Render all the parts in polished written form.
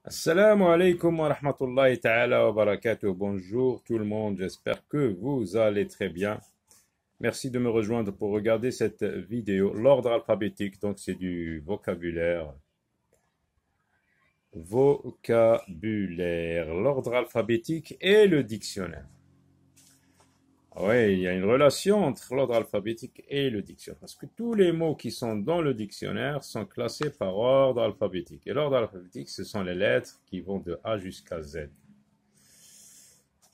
Assalamu alaikum wa rahmatullahi ta'ala wa barakatuh. Bonjour tout le monde, j'espère que vous allez très bien. Merci de me rejoindre pour regarder cette vidéo. L'ordre alphabétique, donc c'est du vocabulaire. Vocabulaire, l'ordre alphabétique et le dictionnaire. Oui, il y a une relation entre l'ordre alphabétique et le dictionnaire, parce que tous les mots qui sont dans le dictionnaire sont classés par ordre alphabétique. Et l'ordre alphabétique, ce sont les lettres qui vont de A jusqu'à Z.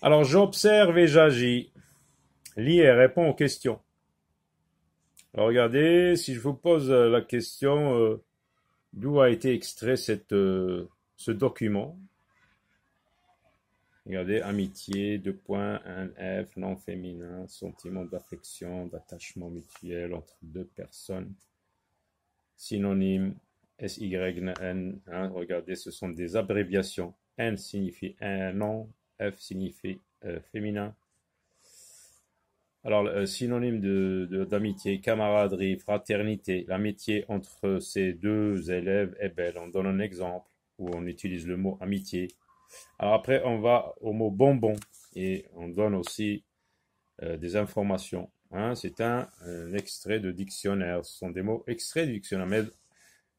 Alors, j'observe et j'agis. Lis et réponds aux questions. Alors, regardez, si je vous pose la question d'où a été extrait ce document. Regardez, amitié, deux points, un F, nom féminin, sentiment d'affection, d'attachement mutuel entre deux personnes. Synonyme, SYN, hein, regardez, ce sont des abréviations. N signifie un nom, F signifie féminin. Alors, synonyme d'amitié, camaraderie, fraternité. L'amitié entre ces deux élèves est belle. On donne un exemple où on utilise le mot amitié. Alors après, on va au mot bonbon et on donne aussi des informations. Hein, c'est un extrait de dictionnaire. Ce sont des mots extraits du dictionnaire. Mais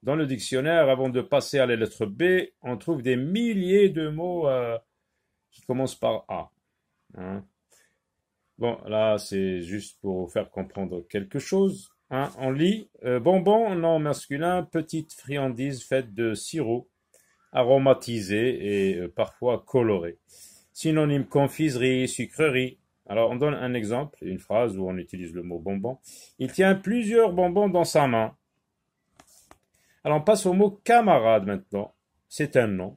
dans le dictionnaire, avant de passer à la lettre B, on trouve des milliers de mots qui commencent par A. Hein. Bon, là, c'est juste pour vous faire comprendre quelque chose. Hein. On lit bonbon, nom masculin, petite friandise faite de sirop aromatisé et parfois coloré. Synonyme confiserie, sucrerie. Alors on donne un exemple, une phrase où on utilise le mot bonbon. Il tient plusieurs bonbons dans sa main. Alors on passe au mot camarade maintenant. C'est un nom.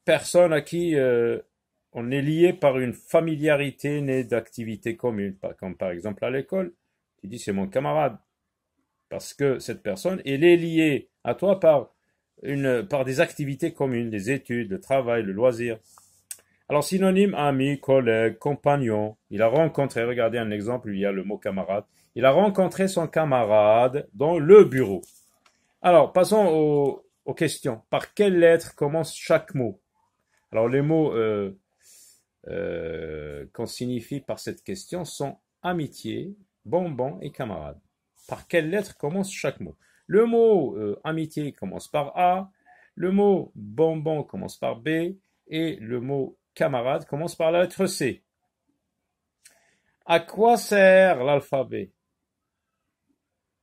Personne à qui on est lié par une familiarité née d'activités communes, comme par exemple à l'école. Tu dis c'est mon camarade. Parce que cette personne, elle est liée à toi par des activités communes, des études, le travail, le loisir. Alors, synonyme, ami, collègue, compagnon. Il a rencontré, regardez un exemple, il y a le mot camarade. Il a rencontré son camarade dans le bureau. Alors, passons aux questions. Par quelle lettre commence chaque mot? Alors, les mots qu'on signifie par cette question sont amitié, bonbon et camarade. Par quelle lettre commence chaque mot? Le mot amitié commence par A, le mot bonbon commence par B et le mot camarade commence par la lettre C. À quoi sert l'alphabet?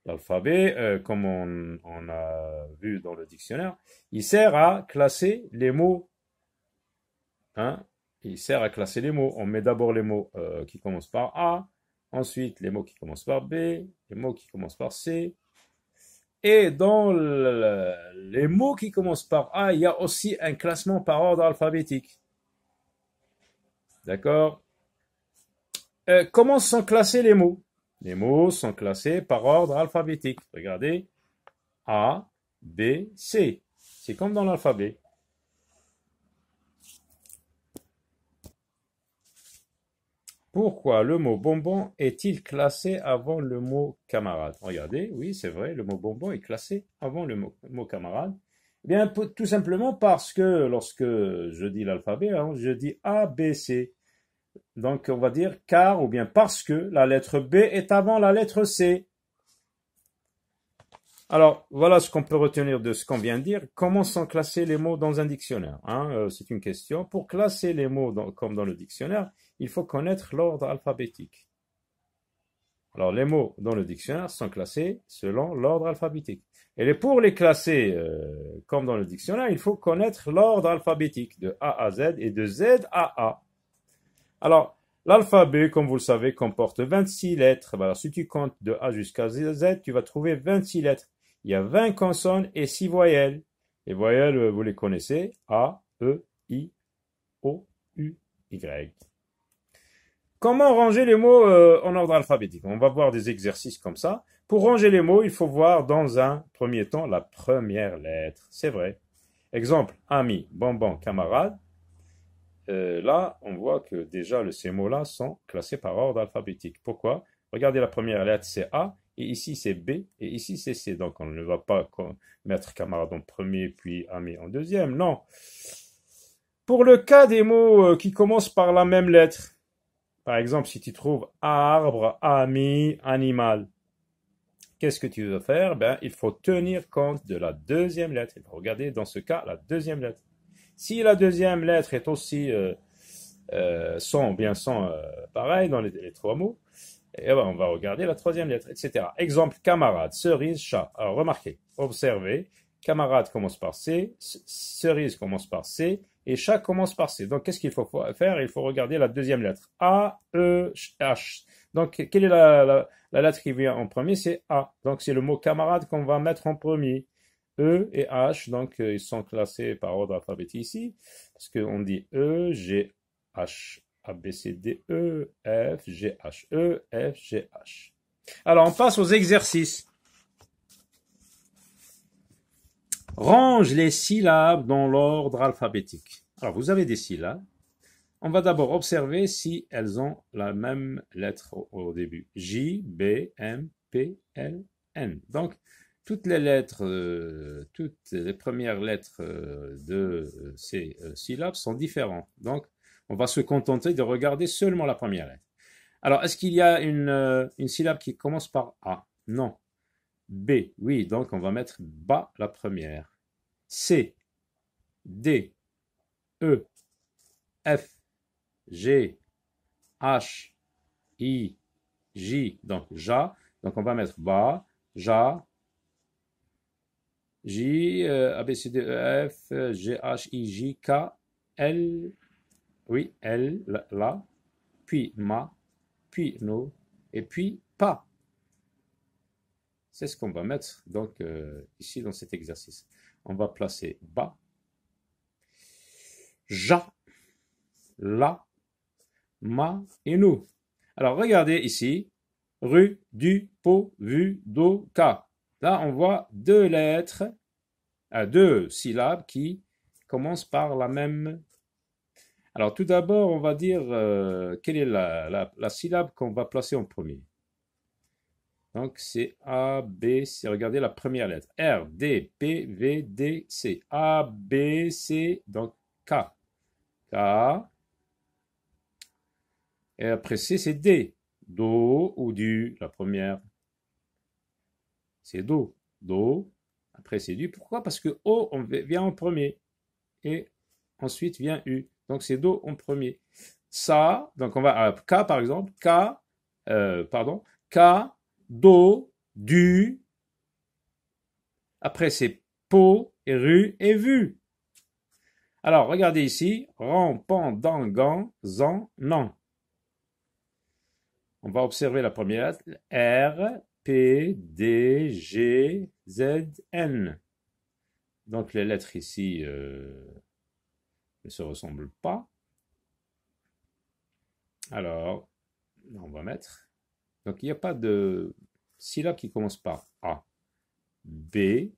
L'alphabet, comme on a vu dans le dictionnaire, il sert à classer les mots. Hein? Il sert à classer les mots. On met d'abord les mots qui commencent par A, ensuite les mots qui commencent par B, les mots qui commencent par C. Et dans les mots qui commencent par A, il y a aussi un classement par ordre alphabétique. D'accord? Comment sont classés les mots? Les mots sont classés par ordre alphabétique. Regardez. A, B, C. C'est comme dans l'alphabet. Pourquoi le mot bonbon est-il classé avant le mot camarade? Regardez, oui, c'est vrai, le mot bonbon est classé avant le mot camarade. Eh bien, tout simplement parce que lorsque je dis l'alphabet, hein, je dis A, B, C. Donc, on va dire car ou bien parce que la lettre B est avant la lettre C. Alors, voilà ce qu'on peut retenir de ce qu'on vient de dire. Comment sont classés les mots dans un dictionnaire, hein? C'est une question. Pour classer les mots comme dans le dictionnaire, il faut connaître l'ordre alphabétique. Alors, les mots dans le dictionnaire sont classés selon l'ordre alphabétique. Et pour les classer comme dans le dictionnaire, il faut connaître l'ordre alphabétique de A à Z et de Z à A. Alors, l'alphabet, comme vous le savez, comporte 26 lettres. Alors, si tu comptes de A jusqu'à Z, tu vas trouver 26 lettres. Il y a 20 consonnes et 6 voyelles. Les voyelles, vous les connaissez. A, E, I, O, U, Y. Comment ranger les mots en ordre alphabétique? On va voir des exercices comme ça. Pour ranger les mots, il faut voir dans un premier temps la première lettre. C'est vrai. Exemple, ami, bonbon, camarade. Là, on voit que déjà ces mots-là sont classés par ordre alphabétique. Pourquoi? Regardez la première lettre, c'est A. et ici c'est B, et ici c'est C. Donc on ne va pas mettre camarade en premier, puis ami en deuxième, non. Pour le cas des mots qui commencent par la même lettre, par exemple, si tu trouves arbre, ami, animal, qu'est-ce que tu veux faire? Ben, il faut tenir compte de la deuxième lettre. Il faut regarder dans ce cas la deuxième lettre. Si la deuxième lettre est aussi son, bien sans, pareil dans les trois mots, et ben, on va regarder la troisième lettre, etc. Exemple, camarade, cerise, chat. Alors remarquez, observez, camarade commence par C, cerise commence par C, et chat commence par C. Donc qu'est-ce qu'il faut faire? Il faut regarder la deuxième lettre. A, E, H. Donc quelle est la lettre qui vient en premier? C'est A. Donc c'est le mot camarade qu'on va mettre en premier. E et H, donc ils sont classés par ordre alphabétique ici, parce qu'on dit E, G, H, A, B, C, D, E, F, G, H, E, F, G, H. Alors on passe aux exercices. Range les syllabes dans l'ordre alphabétique. Alors vous avez des syllabes. On va d'abord observer si elles ont la même lettre au début. J, B, M, P, L, N. Donc toutes les lettres, toutes les premières lettres de ces syllabes sont différentes. Donc, on va se contenter de regarder seulement la première lettre. Alors, est-ce qu'il y a une syllabe qui commence par A? Non. B, oui, donc on va mettre bas la première. C, D, E, F, G, H, I, J, donc ja. Donc, on va mettre bas, ja, J, A, B, C, D, E, F, G, H, I, J, K, L, oui, L, la, puis ma, puis no, et puis pas. C'est ce qu'on va mettre donc ici dans cet exercice. On va placer bas, ja, la, ma et nous. Alors regardez ici, rue, du, po, vu, do, ka. Là, on voit deux lettres, deux syllabes qui commencent par la même. Alors, tout d'abord, on va dire quelle est la syllabe qu'on va placer en premier. Donc, c'est A, B, C. Regardez la première lettre. R, D, P, V, D, C. A, B, C. Donc, K. K. Et après C, c'est D. Do ou du, la première. C'est Do. Do. Après, c'est du. Pourquoi? Parce que O vient en premier. Et ensuite vient U. Donc, c'est Do en premier. Ça, donc on va à K par exemple. K, K, Do, du. Après, c'est Po, et Ru et Vu. Alors, regardez ici. Ran, pan, dan, gan, zan, nan. On va observer la première lettre. R, P, D, G, Z, N. Donc les lettres ici ne se ressemblent pas. Alors, on va mettre. Donc il n'y a pas de syllabe qui commence par A. B,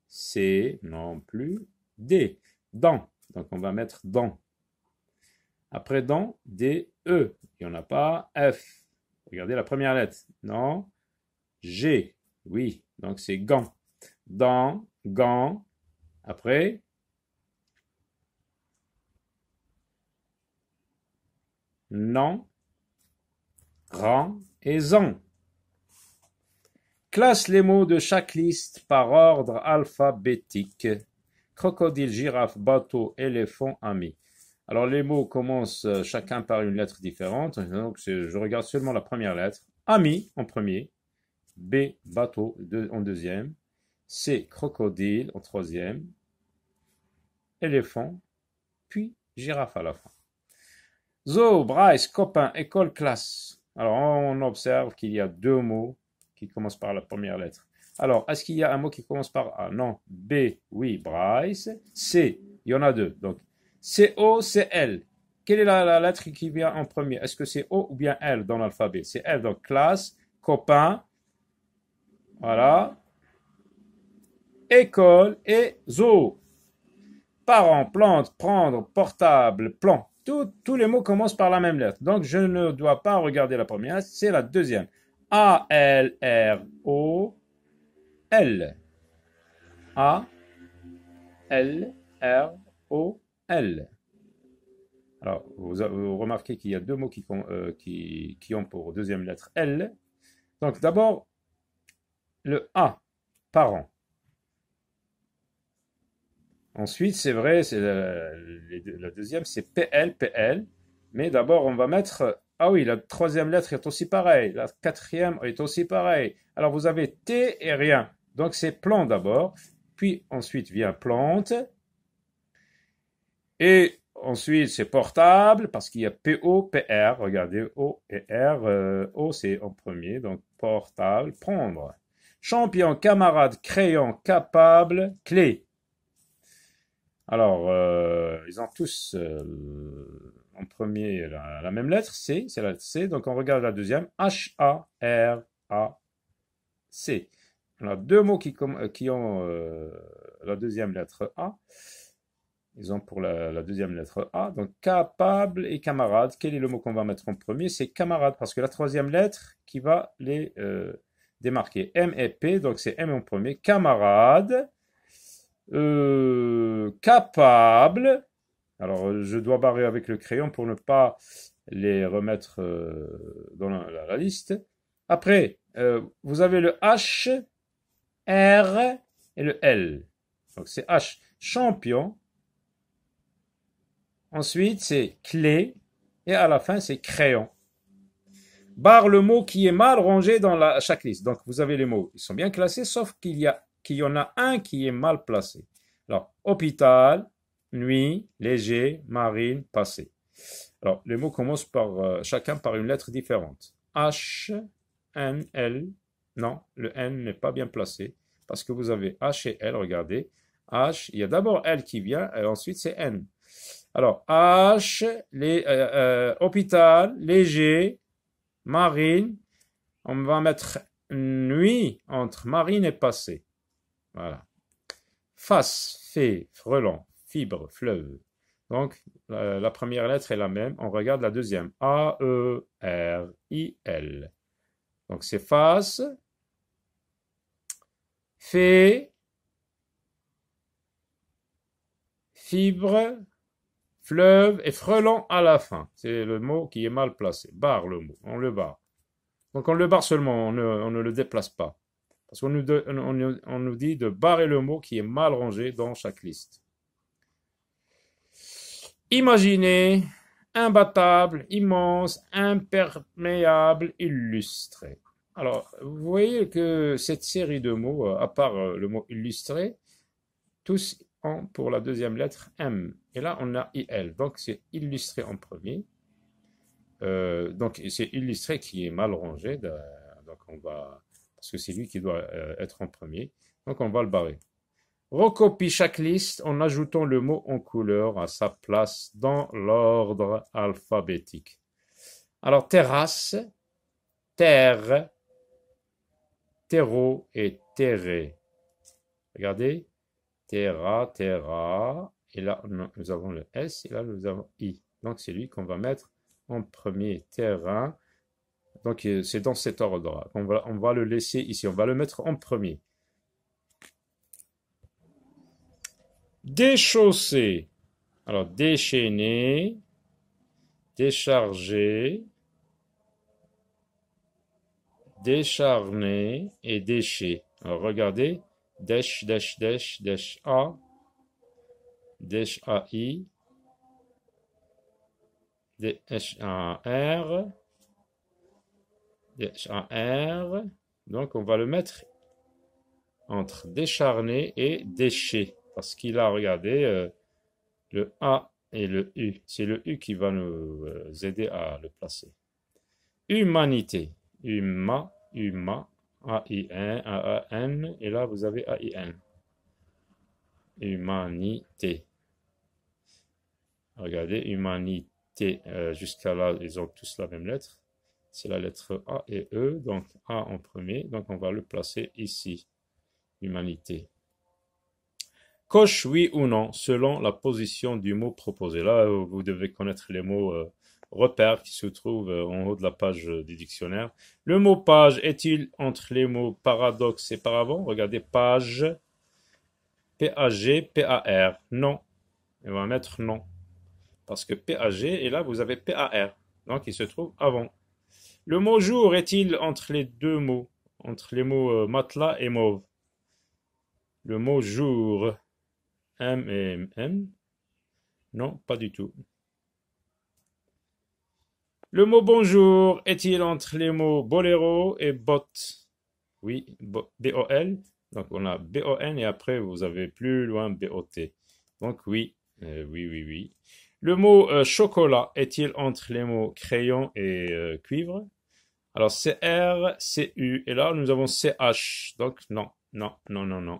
C non plus. D, dans. Donc on va mettre dans. Après dans, D, E. Il n'y en a pas. F. Regardez la première lettre. Non. G. Oui. Donc c'est gant. Dans, gant. Après. Non. Ran et zan. Classe les mots de chaque liste par ordre alphabétique. Crocodile, girafe, bateau, éléphant, ami. Alors les mots commencent chacun par une lettre différente. Donc je regarde seulement la première lettre. Ami en premier. B, bateau en deuxième. C, crocodile en troisième. Éléphant, puis girafe à la fin. Zo, Bryce, copain, école, classe. Alors on observe qu'il y a deux mots qui commencent par la première lettre. Alors, est-ce qu'il y a un mot qui commence par A? Non. B, oui, Bryce. C, il y en a deux. Donc, C-O, c'est L. Quelle est la lettre qui vient en premier? Est-ce que c'est O ou bien L dans l'alphabet? C'est L, donc classe, copain, voilà, école et zoo. Parents, plantes, prendre, portable, plan. Tous les mots commencent par la même lettre. Donc, je ne dois pas regarder la première, c'est la deuxième. A-L-R-O-L. A-L-R-O-L. Alors, vous remarquez qu'il y a deux mots qui ont pour deuxième lettre L. Donc, d'abord, le A, parent. Ensuite, c'est vrai, c'est la deuxième, c'est PL, PL. Mais d'abord, on va mettre... Ah oui, la troisième lettre est aussi pareille. La quatrième est aussi pareille. Alors, vous avez T et rien. Donc, c'est plan d'abord. Puis, ensuite vient plante. Et ensuite, c'est portable, parce qu'il y a PO, PR. Regardez, O et R. O, c'est en premier. Donc, portable, prendre. Champion, camarade, crayon, capable, clé. Alors, ils ont tous en premier la même lettre, C, c'est la lettre C. Donc, on regarde la deuxième, H-A-R-A-C. On a deux mots qui ont la deuxième lettre A. Ils ont pour la deuxième lettre A. Donc, capable et camarade. Quel est le mot qu'on va mettre en premier? C'est camarade, parce que la troisième lettre qui va les démarquer. M et P, donc c'est M en premier. Camarade. Capable. Alors, je dois barrer avec le crayon pour ne pas les remettre dans la liste. Après, vous avez le H, R et le L. Donc, c'est H, champion. Ensuite, c'est clé. Et à la fin, c'est crayon. Barre le mot qui est mal rangé dans chaque liste. Donc, vous avez les mots. Ils sont bien classés, sauf qu'il y en a un qui est mal placé. Alors, hôpital, nuit, léger, marine, passé. Alors, les mots commencent chacun par une lettre différente. H, N, L. Non, le N n'est pas bien placé. Parce que vous avez H et L, regardez. H, il y a d'abord L qui vient, et ensuite c'est N. Alors, H, hôpital, léger, marine. On va mettre nuit entre marine et passé. Voilà. Face, fait, frelon, fibre, fleuve. Donc, la première lettre est la même. On regarde la deuxième. A-E-R-I-L. Donc, c'est face, fait, fibre, fleuve et frelon à la fin. C'est le mot qui est mal placé. Barre le mot. On le barre. Donc, on le barre seulement. On ne le déplace pas. Parce qu'on nous dit de barrer le mot qui est mal rangé dans chaque liste. Imaginez, imbattable, immense, imperméable, illustré. Alors, vous voyez que cette série de mots, à part le mot illustré, tous ont pour la deuxième lettre M. Et là, on a IL. Donc, c'est illustré en premier. Donc, c'est illustré qui est mal rangé. Donc, parce que c'est lui qui doit être en premier. Donc, on va le barrer. Recopie chaque liste en ajoutant le mot en couleur à sa place dans l'ordre alphabétique. Alors, terrasse, terre, terreau et terré. Regardez, terra, terra. Et là, nous avons le S et là, nous avons I. Donc, c'est lui qu'on va mettre en premier, terrain. Donc, c'est dans cet ordre-là. On va le laisser ici. On va le mettre en premier. Déchausser. Alors, déchaîner, décharger, décharner et décher. Alors, regardez. Dèche, dèche, dèche, dèche A, dèche AI, dèche AR, dèche AR. Donc, on va le mettre entre décharner et décher. Parce qu'il a, regardez, le A et le U. C'est le U qui va nous aider à le placer. Humanité. Huma, A-I-N, A-A-N. Et là, vous avez A-I-N. Humanité. Regardez, humanité. Jusqu'à là, ils ont tous la même lettre. C'est la lettre A et E. Donc, A en premier. Donc, on va le placer ici. Humanité. Coche oui ou non selon la position du mot proposé. Là, vous devez connaître les mots repère qui se trouve en haut de la page du dictionnaire. Le mot page est-il entre les mots paradoxe et paravent? Regardez, page, P-A-G, P-A-R. Non. Et on va mettre non. Parce que P-A-G, et là vous avez P-A-R. Donc il se trouve avant. Le mot jour est-il entre les deux mots? Entre les mots matelas et mauve? Le mot jour, M et M? Non, pas du tout. Le mot bonjour est-il entre les mots boléro et bot? Oui, B-O-L. Donc on a B-O-N et après vous avez plus loin B-O-T. Donc oui, oui, oui, oui. Le mot chocolat est-il entre les mots crayon et cuivre? Alors C-R, C-U et là nous avons C-H. Donc non, non, non, non, non.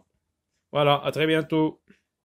Voilà, à très bientôt.